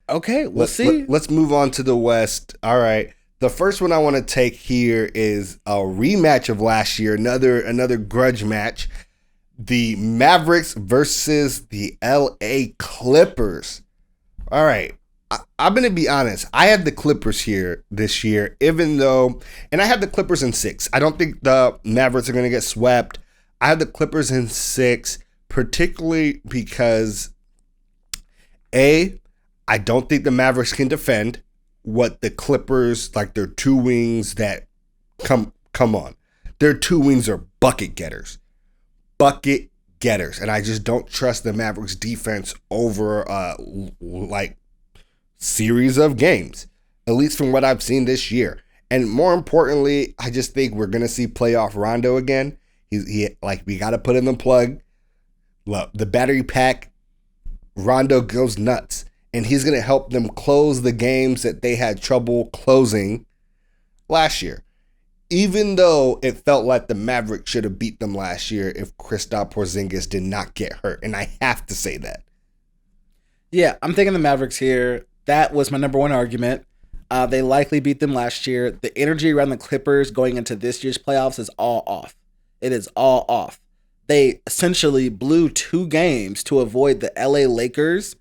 Okay, we'll see. Let's move on to the West. All right. The first one I want to take here is a rematch of last year, another grudge match. The Mavericks versus the LA Clippers. All right. I'm going to be honest. I have the Clippers here this year, and I have the Clippers in 6. I don't think the Mavericks are going to get swept. I have the Clippers in 6, particularly because, I don't think the Mavericks can defend what the Clippers, like their two wings that come on. Their two wings are bucket getters. And I just don't trust the Mavericks defense over series of games, at least from what I've seen this year. And more importantly, I just think we're gonna see playoff Rondo again. We got to put in the plug. Look, the battery pack, Rondo goes nuts, and he's gonna help them close the games that they had trouble closing last year. Even though it felt like the Mavericks should have beat them last year if Kristaps Porzingis did not get hurt, and I have to say that. Yeah, I'm taking the Mavericks here. That was my number one argument. They likely beat them last year. The energy around the Clippers going into this year's playoffs is all off. It is all off. They essentially blew 2 games to avoid the LA Lakers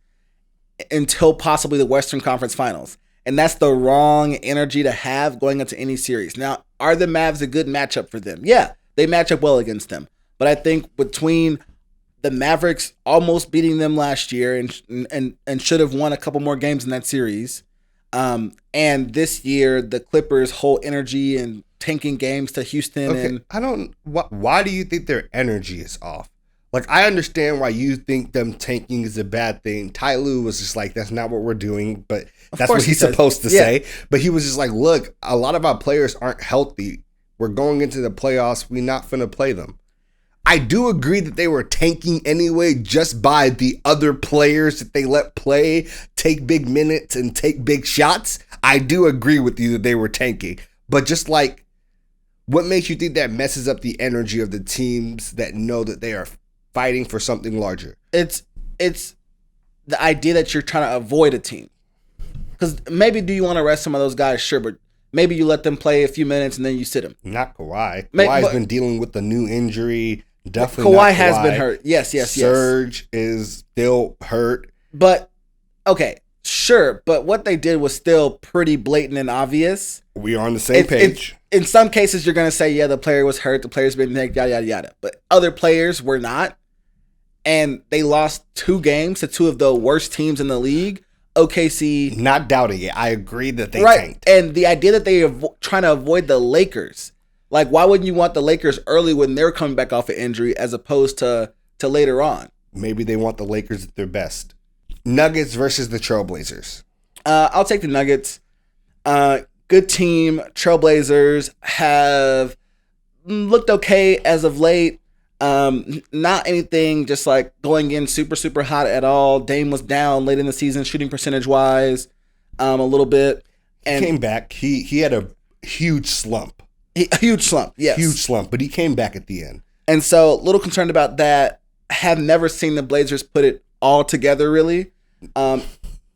until possibly the Western Conference Finals. And that's the wrong energy to have going into any series. Now, are the Mavs a good matchup for them? Yeah, they match up well against them. But I think between the Mavericks almost beating them last year and should have won a couple more games in that series, and this year the Clippers' whole energy and tanking games to Houston. Okay, why do you think their energy is off? Like, I understand why you think them tanking is a bad thing. Ty Lue was just like, that's not what we're doing, but that's what he's supposed to say. But he was just like, look, a lot of our players aren't healthy. We're going into the playoffs. We're not finna play them. I do agree that they were tanking anyway, just by the other players that they let play, take big minutes and take big shots. I do agree with you that they were tanking. But just like, what makes you think that messes up the energy of the teams that know that they are fighting for something larger? It's the idea that you're trying to avoid a team. Because maybe do you want to rest some of those guys? Sure, but maybe you let them play a few minutes and then you sit them. Not Kawhi. Kawhi's been dealing with the new injury. Definitely Kawhi has been hurt. Yes. Serge is still hurt. But, okay, sure. But what they did was still pretty blatant and obvious. We are on the same page. In some cases, you're going to say, yeah, the player was hurt. The player's been nicked, yada, yada, yada. But other players were not. And they lost 2 games to 2 of the worst teams in the league. OKC. Not doubting it. I agree that they tanked. And the idea that they are trying to avoid the Lakers. Like, why wouldn't you want the Lakers early when they're coming back off an injury as opposed to later on? Maybe they want the Lakers at their best. Nuggets versus the Trailblazers. I'll take the Nuggets. Good team. Trailblazers have looked okay as of late. Not anything just like going in super, super hot at all. Dame was down late in the season, shooting percentage wise, a little bit. And he came back. He had a huge slump. A huge slump, yes. Huge slump, but he came back at the end. And so, a little concerned about that. Have never seen the Blazers put it all together, really. And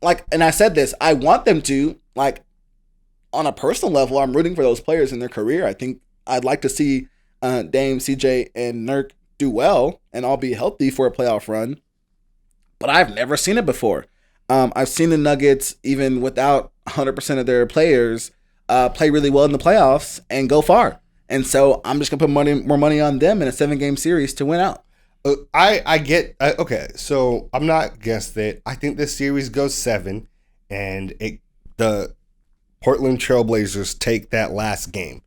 I said this, I want them to, on a personal level, I'm rooting for those players in their career. I think I'd like to see Dame, CJ, and Nurk do well and all be healthy for a playoff run. But I've never seen it before. I've seen the Nuggets, even without 100% of their players, play really well in the playoffs and go far. And so I'm just going to put more money on them in a 7-game series to win out. Okay, so I'm not against it. I think this series goes 7, and the Portland Trailblazers take that last game.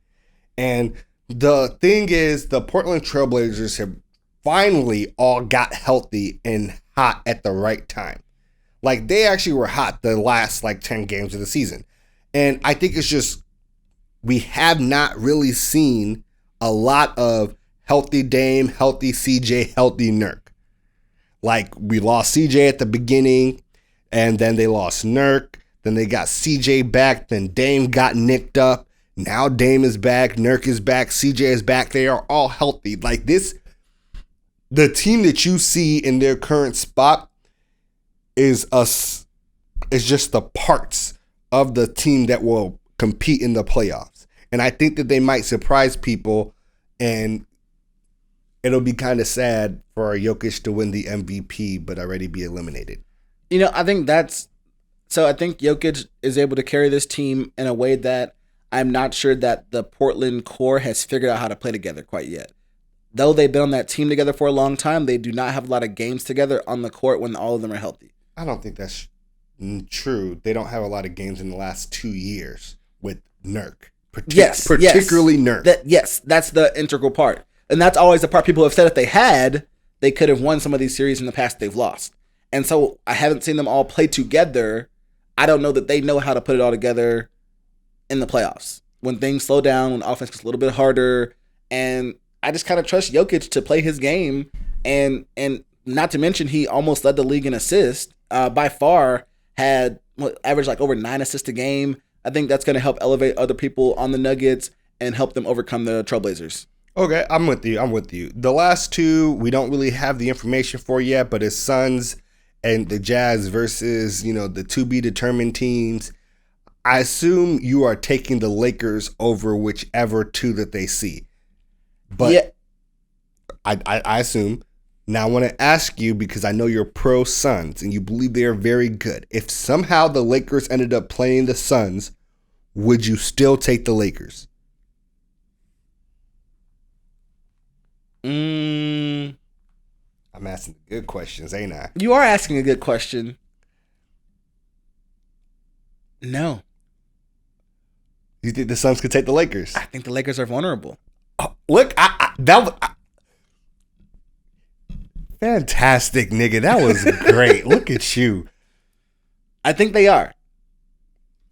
And the thing is, the Portland Trailblazers have finally all got healthy and hot at the right time. Like, they actually were hot the last 10 games of the season. And I think it's just, we have not really seen a lot of healthy Dame, healthy CJ, healthy Nurk. Like, we lost CJ at the beginning, and then they lost Nurk. Then they got CJ back. Then Dame got nicked up. Now Dame is back. Nurk is back. CJ is back. They are all healthy. Like, this, the team that you see in their current spot is It's just the parts of the team that will compete in the playoffs. And I think that they might surprise people, and it'll be kind of sad for Jokic to win the MVP but already be eliminated. I think I think Jokic is able to carry this team in a way that I'm not sure that the Portland core has figured out how to play together quite yet. Though they've been on that team together for a long time, they do not have a lot of games together on the court when all of them are healthy. I don't think that's true. They don't have a lot of games in the last 2 years with Nurk. Particularly Nurk. That's the integral part. And that's always the part people have said if they had, they could have won some of these series in the past they've lost. And so I haven't seen them all play together. I don't know that they know how to put it all together in the playoffs. When things slow down, when offense gets a little bit harder, and I just kind of trust Jokic to play his game, and not to mention he almost led the league in assists. By far had averaged like over 9 assists a game. I think that's going to help elevate other people on the Nuggets and help them overcome the Trailblazers. Okay, I'm with you. The last two we don't really have the information for yet, but it's Suns and the Jazz versus the to be determined teams. I assume you are taking the Lakers over whichever two that they see. But yeah. I assume. Now I want to ask you, because I know you're pro Suns and you believe they are very good. If somehow the Lakers ended up playing the Suns, would you still take the Lakers? I'm asking good questions, ain't I? You are asking a good question. No. You think the Suns could take the Lakers? I think the Lakers are vulnerable. Oh, look, fantastic, nigga. That was great. Look at you. I think they are.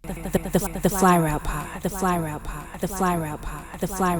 The fly route pod. The fly route pod. The fly route pod. The fly